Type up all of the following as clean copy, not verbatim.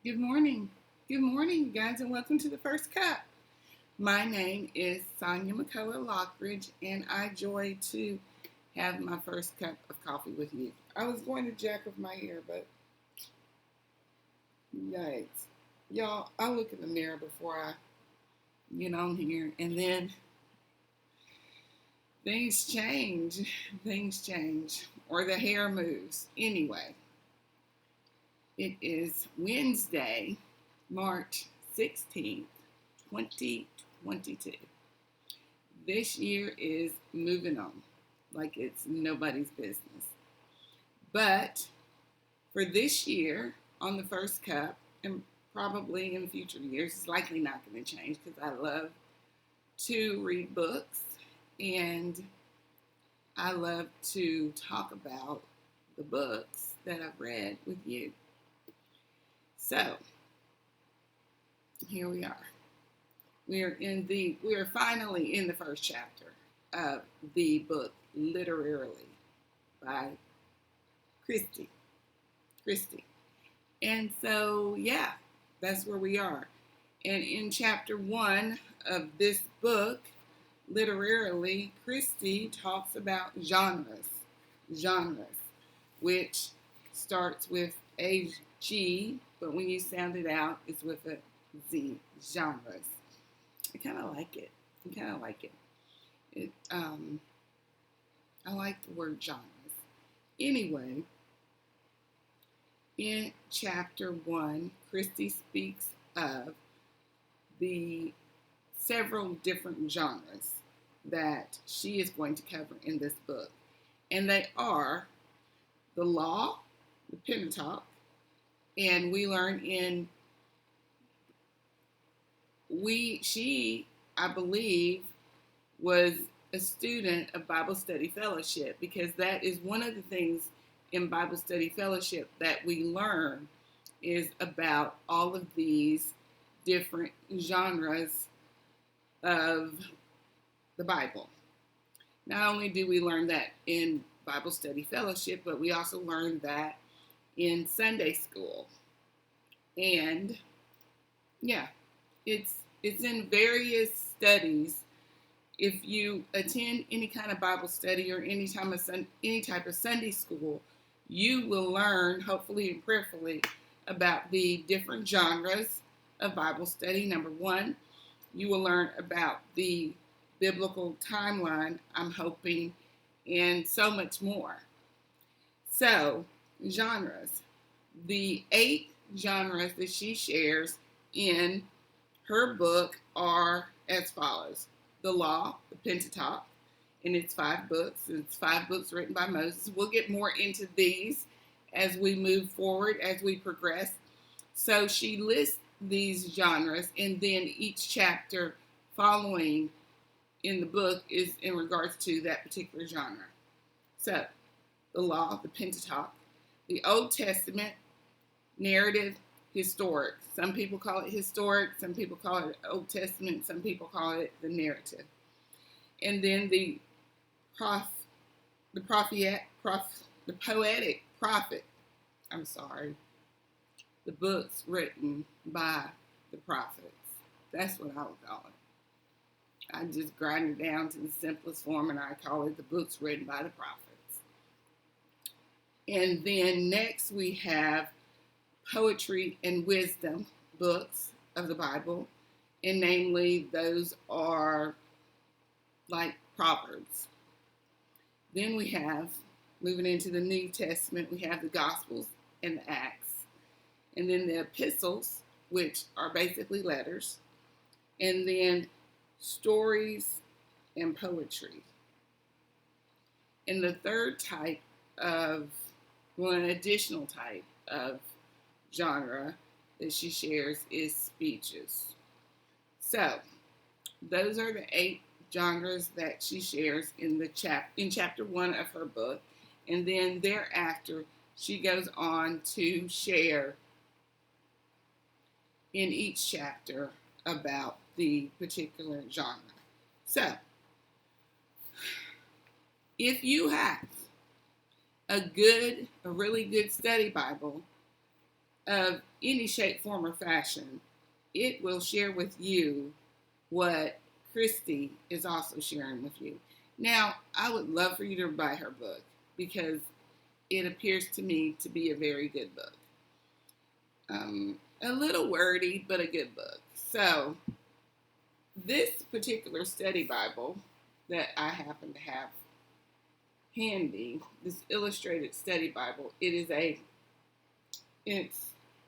Good morning. Good morning, you guys, and welcome to the First Cup. My name is Sonia McCullough Lockridge, and I joy to have my first cup of coffee with you. I was going to jack up my hair, but yikes. Y'all, I look in the mirror before I get on here, and then things change. Things change, or the hair moves. Anyway, it is Wednesday, March 16th, 2022. This year is moving on like it's nobody's business. But for this year, on the first cup, and probably in future years, it's likely not going to change because I love to read books and I love to talk about the books that I've read with you. So, here we are. We are finally in the first chapter of the book Literarily by Kristie. And so, yeah, that's where we are. And in chapter 1 of this book, Literarily, Kristie talks about genres, which starts with a G, but when you sound it out, it's with a Z, genres. I kind of like it. I like the word genres. Anyway, in chapter 1, Kristie speaks of the several different genres that she is going to cover in this book. And they are the law, the Pentateuch, and we learn she, I believe, was a student of Bible Study Fellowship, because that is one of the things in Bible Study Fellowship that we learn is about all of these different genres of the Bible. Not only do we learn that in Bible Study Fellowship, but we also learn that in Sunday school. And yeah, it's in various studies. If you attend any kind of Bible study or any type of Sunday school, you will learn, hopefully and prayerfully, about the different genres of Bible study. Number one, you will learn about the biblical timeline, I'm hoping, and so much more. So, genres. The 8 genres that she shares in her book are as follows: the law, the Pentateuch, and it's 5 books. It's 5 books written by Moses. We'll get more into these as we move forward, as we progress. So she lists these genres, and then each chapter following in the book is in regards to that particular genre. So, the law, the Pentateuch, the Old Testament, narrative, historic. Some people call it historic, some people call it Old Testament, some people call it the narrative. And then the poetic prophet. The books written by the prophets. That's what I would call it. I just grind it down to the simplest form, and I call it the books written by the prophets. And then next we have poetry and wisdom books of the Bible, and namely those are like Proverbs. Then we have, moving into the New Testament, we have the Gospels and the Acts, and then the epistles, which are basically letters, and then stories and poetry. And the third type of, an additional type of genre that she shares is speeches. So, those are the 8 genres that she shares in chapter 1 of her book, and then thereafter she goes on to share in each chapter about the particular genre. So, if you have a really good study Bible, of any shape, form, or fashion, it will share with you what Kristie is also sharing with you. Now, I would love for you to buy her book because it appears to me to be a very good book. A little wordy, but a good book. So, this particular study Bible that I happen to have handy, this illustrated study Bible, it's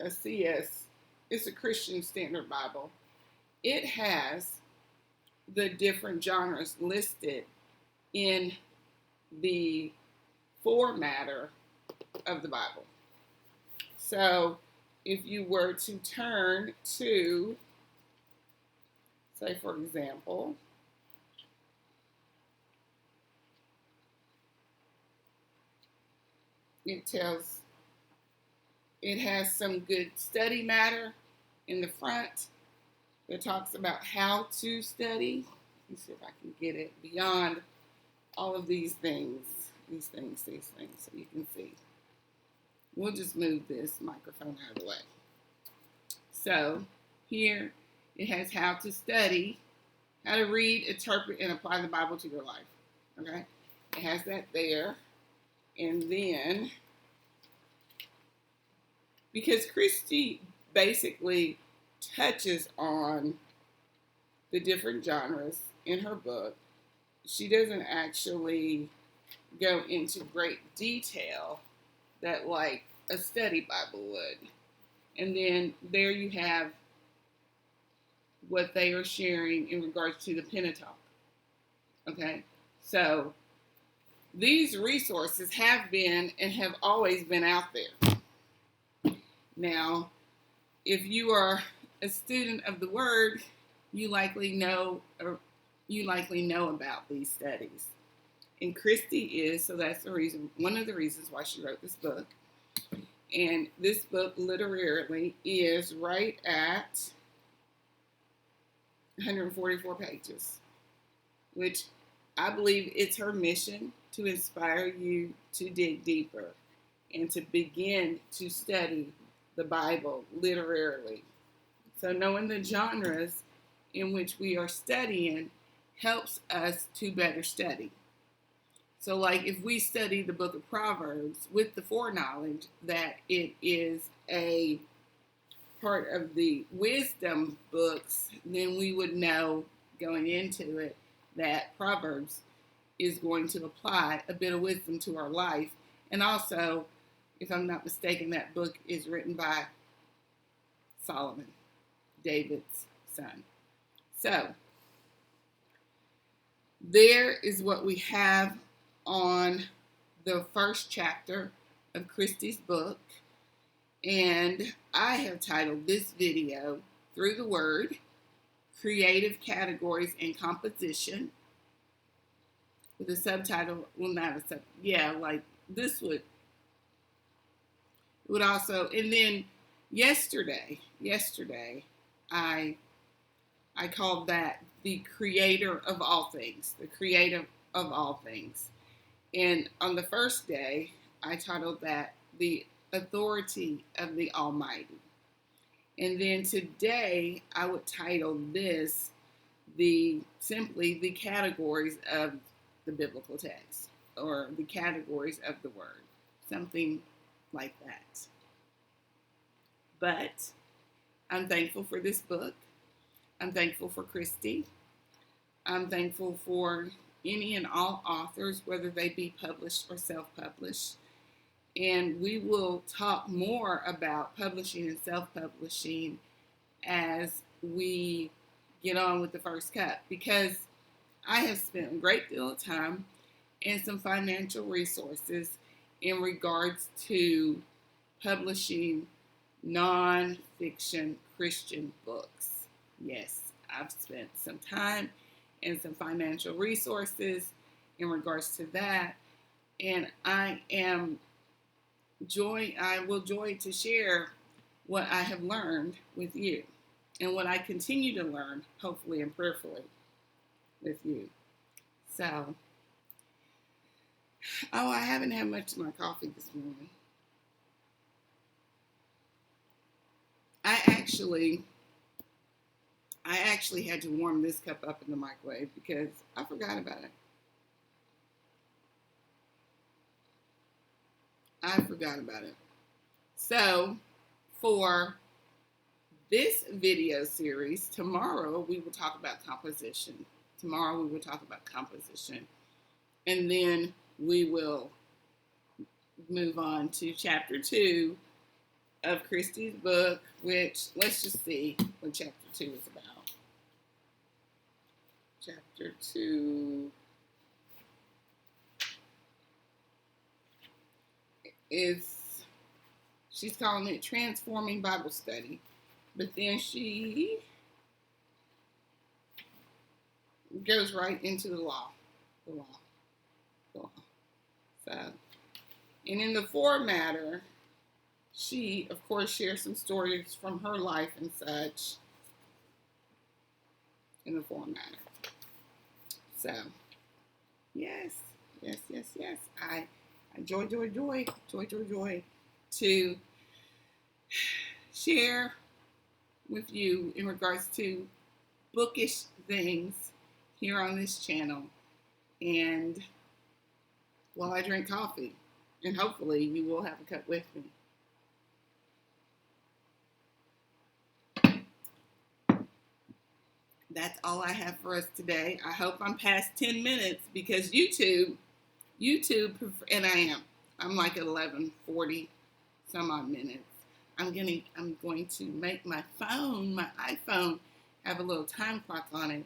a CS, it's a Christian Standard Bible. It has the different genres listed in the formatter of the Bible. So if you were to turn to, say for example, it has some good study matter in the front that talks about how to study. Let me see if I can get it beyond all of these things, so you can see. We'll just move this microphone out of the way. So here it has how to study, how to read, interpret, and apply the Bible to your life. Okay? It has that there. And then, because Kristie basically touches on the different genres in her book, she doesn't actually go into great detail that like a study Bible would. And then there you have what they are sharing in regards to the Pentateuch. Okay, so these resources have been and have always been out there. Now, if you are a student of the Word, you likely know about these studies. And Kristie is, so that's the reason, one of the reasons why she wrote this book. And this book, Literarily, is right at 144 pages, which I believe it's her mission to inspire you to dig deeper and to begin to study the Bible literarily. So knowing the genres in which we are studying helps us to better study. So like if we study the book of Proverbs with the foreknowledge that it is a part of the wisdom books, then we would know going into it that Proverbs is going to apply a bit of wisdom to our life. And also, if I'm not mistaken, that book is written by Solomon, David's son. So, there is what we have on the first chapter of Kristie's book. And I have titled this video, Through the Word, Creative Categories and Composition, with a subtitle, well, not a subtitle, yeah, like this would also, and then yesterday, I called that the creator of all things, the creator of all things. And on the first day, I titled that the authority of the Almighty. And then today, I would title this simply the categories of the biblical text, or the categories of the word, something like that. But I'm thankful for this book. I'm thankful for Kristie. I'm thankful for any and all authors, whether they be published or self-published. And we will talk more about publishing and self-publishing as we get on with the first cut, because I have spent a great deal of time and some financial resources in regards to publishing non-fiction Christian books. Yes, I've spent some time and some financial resources in regards to that, and I will joy to share what I have learned with you and what I continue to learn, hopefully and prayerfully, with you. So, I haven't had much of my coffee this morning. I actually had to warm this cup up in the microwave because I forgot about it. So for this video series, tomorrow we will talk about composition. And then we will move on to chapter 2 of Kristie's book, which, let's just see what chapter 2 is about. Chapter 2 is, she's calling it Transforming Bible Study, but then she goes right into the law. So, and in the formatter, she, of course, shares some stories from her life and such in the formatter. So, yes. I joy to share with you in regards to bookish things here on this channel, and while I drink coffee, and hopefully you will have a cup with me. That's all I have for us today. I hope I'm past 10 minutes because YouTube, and I'm like at 11:40 some odd minutes. I'm going to make my iPhone have a little time clock on it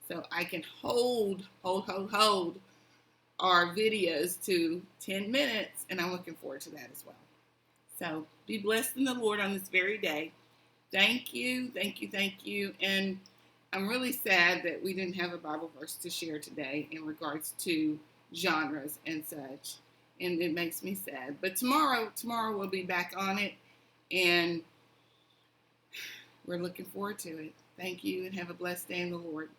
so I can hold our videos to 10 minutes, and I'm looking forward to that as well. So be blessed in the Lord on this very day. Thank you. And I'm really sad that we didn't have a Bible verse to share today in regards to genres and such. And it makes me sad. But tomorrow we'll be back on it, and we're looking forward to it. Thank you, and have a blessed day in the Lord.